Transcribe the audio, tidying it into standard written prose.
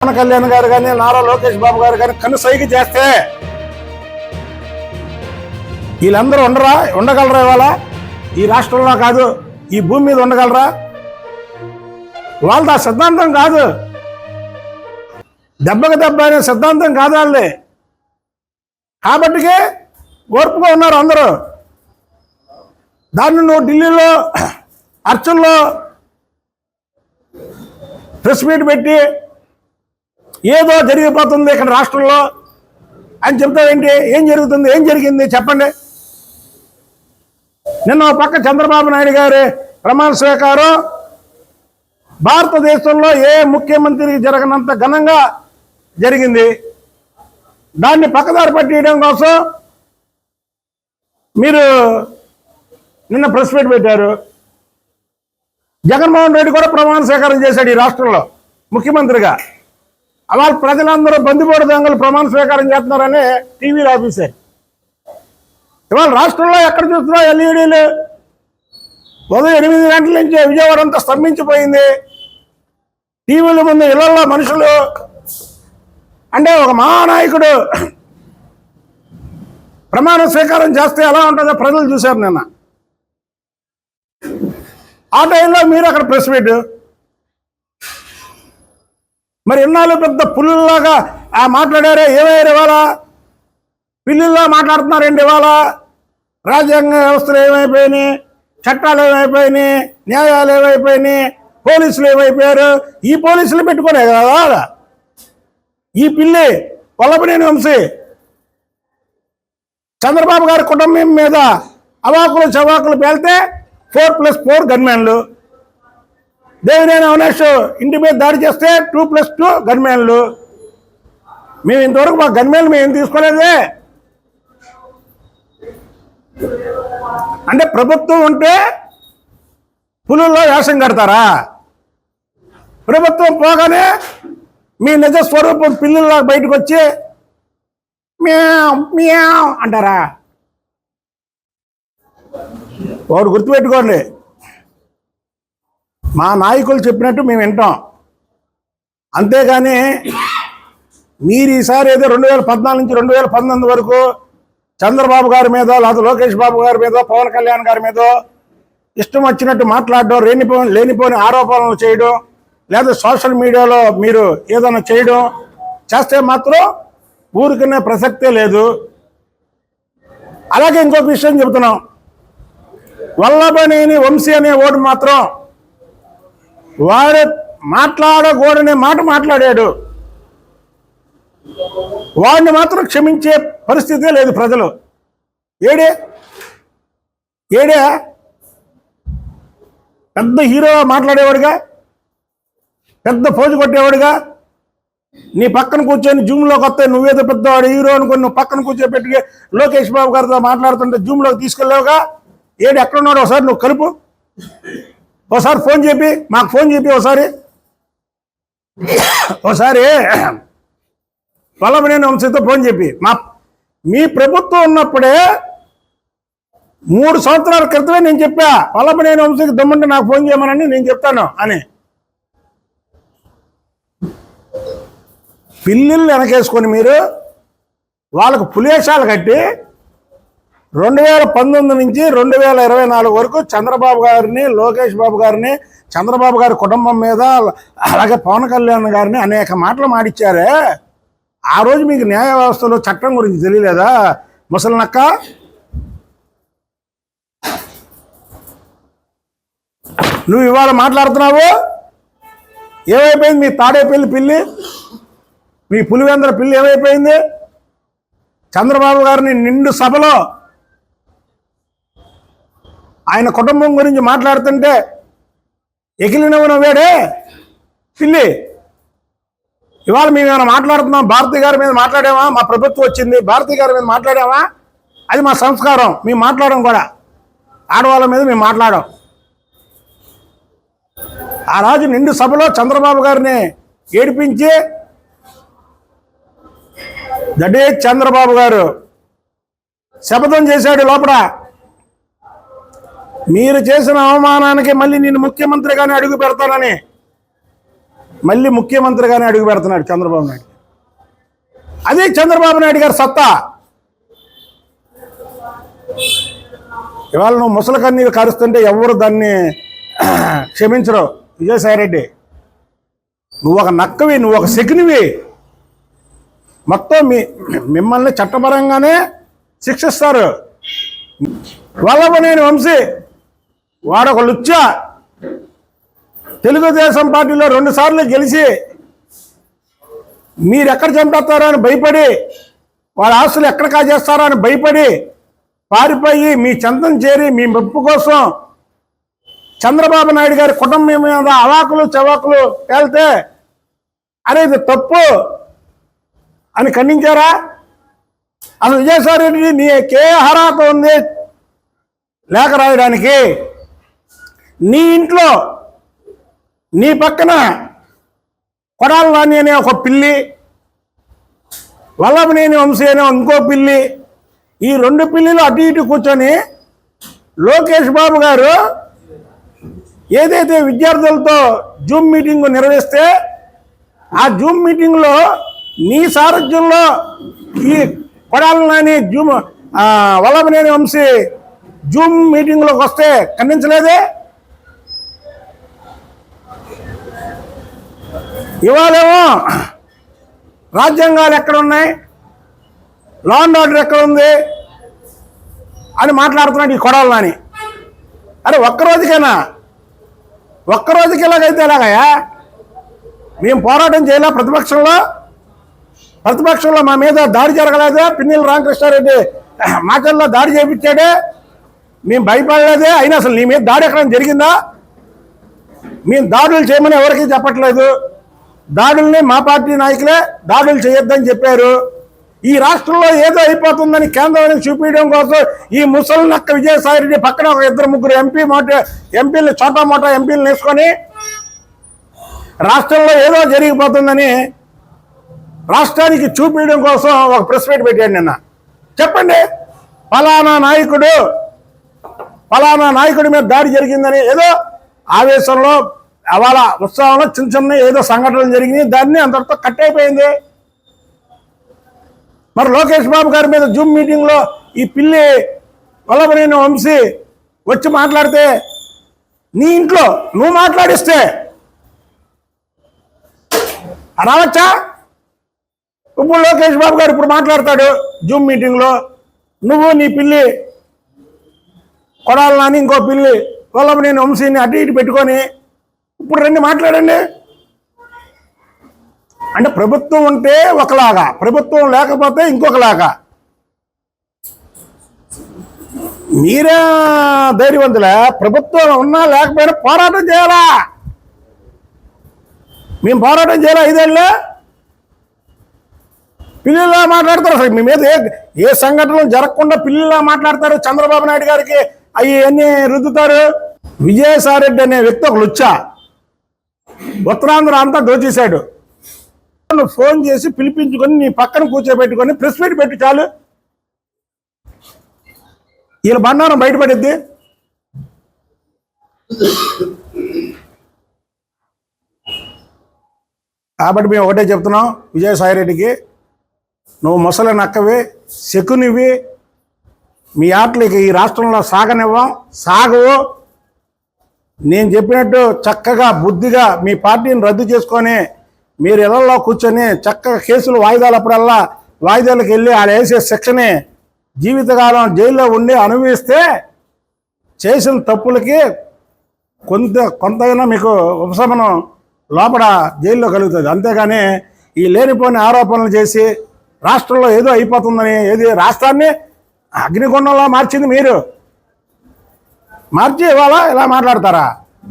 పవన్ కళ్యాణ్ గారు కానీ నారా లోకేష్ బాబు గారు కానీ కనుసైగ చేస్తే వీళ్ళందరూ ఉండగలరా? ఇవాళ ఈ రాష్ట్రంలో కాదు, ఈ భూమి మీద ఉండగలరా? వాళ్ళది ఆ సిద్ధాంతం కాదు, దెబ్బకి దెబ్బ అనే సిద్ధాంతం కాదు వాళ్ళే. కాబట్టికే ఓర్పుగా ఉన్నారు అందరూ. దాన్ని నువ్వు ఢిల్లీలో అర్చుల్లో ప్రెస్ మీట్ పెట్టి ఏదో జరిగిపోతుంది ఇక్కడ రాష్ట్రంలో అని చెప్తావేంటి? ఏం జరుగుతుంది, ఏం జరిగింది చెప్పండి. నిన్న పక్క చంద్రబాబు నాయుడు గారి ప్రమాణ స్వీకారం భారతదేశంలో ఏ ముఖ్యమంత్రికి జరగనంత ఘనంగా జరిగింది. దాన్ని పక్కదారి పట్టియడం కోసం మీరు నిన్న ప్రెస్ మీట్ పెట్టారు. జగన్మోహన్ రెడ్డి కూడా ప్రమాణ స్వీకారం చేశాడు ఈ రాష్ట్రంలో ముఖ్యమంత్రిగా. అలా ప్రజలందరూ బందిపోటు దొంగలు ప్రమాణ స్వీకారం చేస్తున్నారని టీవీలో ఆఫీసారు. ఇవాళ రాష్ట్రంలో ఎక్కడ చూస్తున్నా ఎల్ఈడీలు. ఉదయం 8 గంటల నుంచి విజయవాడ అంతా స్తంభించిపోయింది. టీవీల ముందు ఇళ్లలో మనుషులు. అంటే ఒక మహానాయకుడు ప్రమాణ స్వీకారం చేస్తే ఎలా ఉంటుందో ప్రజలు చూశారు నిన్న. ఆ టైంలో మీరు అక్కడ ప్రెస్ మీట్. మరి ఇన్నాళ్ళు పెద్ద పుల్లులాగా మాట్లాడారే, ఏమయ్యారు ఇవాళ? పిల్లుల్లా మాట్లాడుతున్నారండి ఇవాళ. రాజ్యాంగ వ్యవస్థలు ఏమైపోయినాయి, చట్టాలు ఏమైపోయినాయి, న్యాయాలు ఏమైపోయినాయి, పోలీసులు ఏమైపోయారు? ఈ పోలీసులు పెట్టుకునే కదా ఈ పిల్లి వల్లభనేని వంశీ చంద్రబాబు గారి కుటుంబం మీద అవాకులు చవాకులు పేలితే 4+4 గన్మెన్లు. దేవినేని అవినాష్ ఇంటి మీద దాడి చేస్తే 2+2 గన్మెన్లు. మేము ఇంతవరకు మా గన్మెన్లు మేము తీసుకోలేదే. అంటే ప్రభుత్వం ఉంటే పులుల్లో వేషం కడతారా? ప్రభుత్వం పోగానే మీ నిజ స్వరూపం పిల్లుల్లా బయటకు వచ్చి మ్యావ్ మ్యావ్ అంటారా? వాడు గుర్తుపెట్టుకోండి, మా నాయకులు చెప్పినట్టు మేము వింటాం. అంతేగాని మీరు ఈసారి ఏదో 2014 నుంచి 2019 వరకు చంద్రబాబు గారి మీద, లేదా లోకేష్ బాబు గారి మీద, పవన్ కళ్యాణ్ గారి మీద ఇష్టం వచ్చినట్టు మాట్లాడడం, లేనిపోని ఆరోపణలు చేయడం, లేదా సోషల్ మీడియాలో మీరు ఏదైనా చేయడం చేస్తే మాత్రం ఊరికనే ప్రసక్తే లేదు. అలాగే ఇంకొక విషయం చెబుతున్నాం. వల్లభనేని వంశీ అనే ఓటు మాత్రం వాడు మాట్లాడకూడనే మాట మాట్లాడాడు. వాడిని మాత్రం క్షమించే పరిస్థితే లేదు ప్రజలు. ఏడే పెద్ద హీరో మాట్లాడేవాడుగా, పెద్ద పోజు కొట్టేవాడుగా, నీ పక్కన కూర్చొని జూమ్లోకి వస్తే నువ్వేదో పెద్దవాడు హీరో అనుకుని నువ్వు పక్కన కూర్చోబెట్టి లోకేష్ బాబు గారితో మాట్లాడుతుంటే జూమ్లోకి తీసుకెళ్ళావుగా. ఎక్కడున్నాడు ఒకసారి నువ్వు కలుపు. ఒకసారి ఫోన్ చెప్పి మాకు ఫోన్ చెప్పి ఒకసారి వల్లభనేని వంశీతో ఫోన్ చెప్పి మీ ప్రభుత్వం ఉన్నప్పుడే 3 సంవత్సరాల క్రితమే నేను చెప్పా వల్లభనేని వంశీకి దమ్ముంటే నాకు ఫోన్ చేయమని నేను చెప్తాను అని. పిల్లిళ్ళు వెనకేసుకొని మీరు వాళ్ళకు పులేశాలు కట్టి 2019 నుంచి 2024 వరకు చంద్రబాబు గారిని, లోకేష్ బాబు గారిని, చంద్రబాబు గారి కుటుంబం మీద, అలాగే పవన్ కళ్యాణ్ గారిని అనేక మాటలు మాడిచ్చారే. ఆ రోజు మీకు న్యాయ వ్యవస్థలో చట్టం గురించి తెలియలేదా ముసలినక్క? నువ్వు ఇవాళ మాట్లాడుతున్నావు. ఏమైపోయింది మీ తాడేపల్లి పిల్లి, మీ పులివెందల పిల్లి ఏమైపోయింది? చంద్రబాబు గారిని నిండు సభలో ఆయన కుటుంబం గురించి మాట్లాడుతుంటే ఎకిలినవ్వు నవ్వాడే పిల్లి. ఇవాళ మేము ఏమైనా మాట్లాడుతున్నాం? భారతి గారి మీద మాట్లాడామా? మా ప్రభుత్వం వచ్చింది భారతి గారి మీద మాట్లాడామా? అది మా సంస్కారం. మేము మాట్లాడడం కూడా ఆడవాళ్ళ మీద మేము మాట్లాడాం. ఆ రోజు నిండు సభలో చంద్రబాబు గారిని ఏడిపించి దడే చంద్రబాబు గారు శపథం చేశాడు లోపల. మీరు చేసిన అవమానానికి మళ్ళీ నేను ముఖ్యమంత్రిగానే అడుగు పెడతానని. మళ్ళీ ముఖ్యమంత్రిగానే అడుగు పెడుతున్నాడు చంద్రబాబు నాయుడు. అదే చంద్రబాబు నాయుడు గారి సత్తా. ఇవాళ నువ్వు ముసలి కన్నీరు కరుస్తుంటే ఎవరు దాన్ని క్షమించరు. విజయసాయిరెడ్డి, నువ్వు ఒక నక్కవి, నువ్వు ఒక శకునివి. మొత్తం మిమ్మల్ని చట్టపరంగానే శిక్షిస్తారు. వల్లభనేని వంశీ వాడొక లుచ్చ. తెలుగుదేశం పార్టీలో 2 సార్లు గెలిచి మీరెక్కడ చంపేస్తారో అని భయపడి, వాళ్ళ ఆస్తులు ఎక్కడ కాజేస్తారో అని భయపడి పారిపోయి మీ చెంతం చేరి మీ మెప్పు కోసం చంద్రబాబు నాయుడు గారి కుటుంబం మీద అవాకులు చవాకులు తేలితే అరే ఇది తప్పు అని ఖండించారా? అసలు విజయసాయిరెడ్డి నీకే అర్హత ఉంది లేఖ రాయడానికి? నీ ఇంట్లో నీ పక్కన కొడాలి నాని అనే ఒక పిల్లి, వల్లభనేని వంశీ అనే ఇంకో పిల్లి, ఈ 2 పిల్లిలు అటు ఇటు కూర్చొని లోకేష్ బాబు గారు ఏదైతే విద్యార్థులతో జూమ్ మీటింగ్ నిర్వహిస్తే ఆ జూమ్ మీటింగ్లో నీ సారథ్యంలో ఈ కొడాలి నాని వల్లభనేని వంశీ జూమ్ మీటింగ్లోకి వస్తే ఖండించలేదే? ఇవాళేమో రాజ్యాంగాలు ఎక్కడున్నాయి, లా అండ్ ఆర్డర్ ఎక్కడ ఉంది అని మాట్లాడుతున్నాడు ఈ కొడాలి నాని. అరే ఒక్కరోజుకైనా, ఒక్కరోజుకి ఎలాగైతే ఎలాగయా? మేము పోరాటం చేయలే ప్రతిపక్షంలో మా మీద దాడి జరగలేదే? పిన్నెల్లి రామకృష్ణారెడ్డి మాటల్లో దాడి చేయించాడే, మేము భయపడలేదే? అయినా అసలు నీ మీద దాడి ఎక్కడైనా జరిగిందా? మేము దాడులు చేయమని ఎవరికీ చెప్పట్లేదు. దాడుల్ని మా పార్టీ నాయకులే దాడులు చేయొద్దని చెప్పారు. ఈ రాష్ట్రంలో ఏదో అయిపోతుందని కేంద్రానికి చూపించడం కోసం ఈ ముసలి నక్క విజయసాయిరెడ్డి పక్కన ఒక 2-3 ఎంపీలు చోటా మోటా ఎంపీలు వేసుకొని రాష్ట్రంలో ఏదో జరిగిపోతుందని రాష్ట్రానికి చూపించడం కోసం ఒక ప్రెస్ మీట్ పెట్టాడు నిన్న. చెప్పండి, ఫలానా నాయకుడి మీద దాడి జరిగిందని ఏదో ఆవేశంలో అవాళ ఉత్సవంలో చిన్న ఏదో సంఘటనలు జరిగినాయి, దాన్ని అంతటితో కట్ అయిపోయింది. మరి లోకేష్ బాబు గారి మీద జూమ్ మీటింగ్లో ఈ పిల్లి వల్లభనేని వంశీ వచ్చి మాట్లాడితే నీ ఇంట్లో నువ్వు మాట్లాడిస్తే రావచ్చా? ఇప్పుడు లోకేష్ బాబు గారు ఇప్పుడు మాట్లాడతాడు జూమ్ మీటింగ్లో, నువ్వు నీ పిల్లి కొడాలి నాని ఇంకో పిల్లి వల్లభనేని వంశీని అటు ఇటు పెట్టుకొని ఇప్పుడు రండి మాట్లాడండి. అంటే ప్రభుత్వం ఉంటే ఒకలాగా, ప్రభుత్వం లేకపోతే ఇంకొకలాగా. మీరే ధైర్యవంతులే. ప్రభుత్వం ఉన్నా లేకపోయినా పోరాటం చేయాలా? మేము పోరాటం చేయాలా? 5 ఏళ్ళే పిల్లిలా మాట్లాడతారు. అసలు మీ మీద ఏ సంఘటనలు జరగకుండా పిల్లిలా మాట్లాడతారు. చంద్రబాబు నాయుడు గారికి అన్నీ రుద్దుతారు. విజయసాయిరెడ్డి అనే వ్యక్తి ఒక లుచ్చా, ఉత్తరాంధ్ర అంతా దోచేశాడు. ఫోన్ చేసి పిలిపించుకొని నీ పక్కన కూర్చోబెట్టుకొని ప్రెస్ మీట్ పెట్టి చాలు, వీళ్ళ బండారం బయటపడిద్ది. కాబట్టి మేము ఒకటే చెప్తున్నాం విజయసాయిరెడ్డికి, నువ్వు ముసలి నక్కవి, శకునివి, మీ ఆటలకి ఈ రాష్ట్రంలో సాగవు. నేను చెప్పినట్టు చక్కగా బుద్ధిగా మీ పార్టీని రద్దు చేసుకొని మీరు ఇళ్లలో కూర్చొని చక్కగా కేసులు వాయిదాలప్పుడల్లా వాయిదాలకు వెళ్ళి ఆడ వేసే శిక్షని జీవితకాలం జైల్లో ఉండి అనుభవిస్తే చేసిన తప్పులకి కొంతైనా మీకు ఉపశమనం లోపల జైల్లో కలుగుతుంది. అంతేగాని ఈ లేనిపోని ఆరోపణలు చేసి రాష్ట్రంలో ఏదో అయిపోతుందని, ఏది రాష్ట్రాన్ని అగ్నిగుండంలో మార్చింది మీరు, మార్చి ఇవాళ ఇలా మాట్లాడతారా?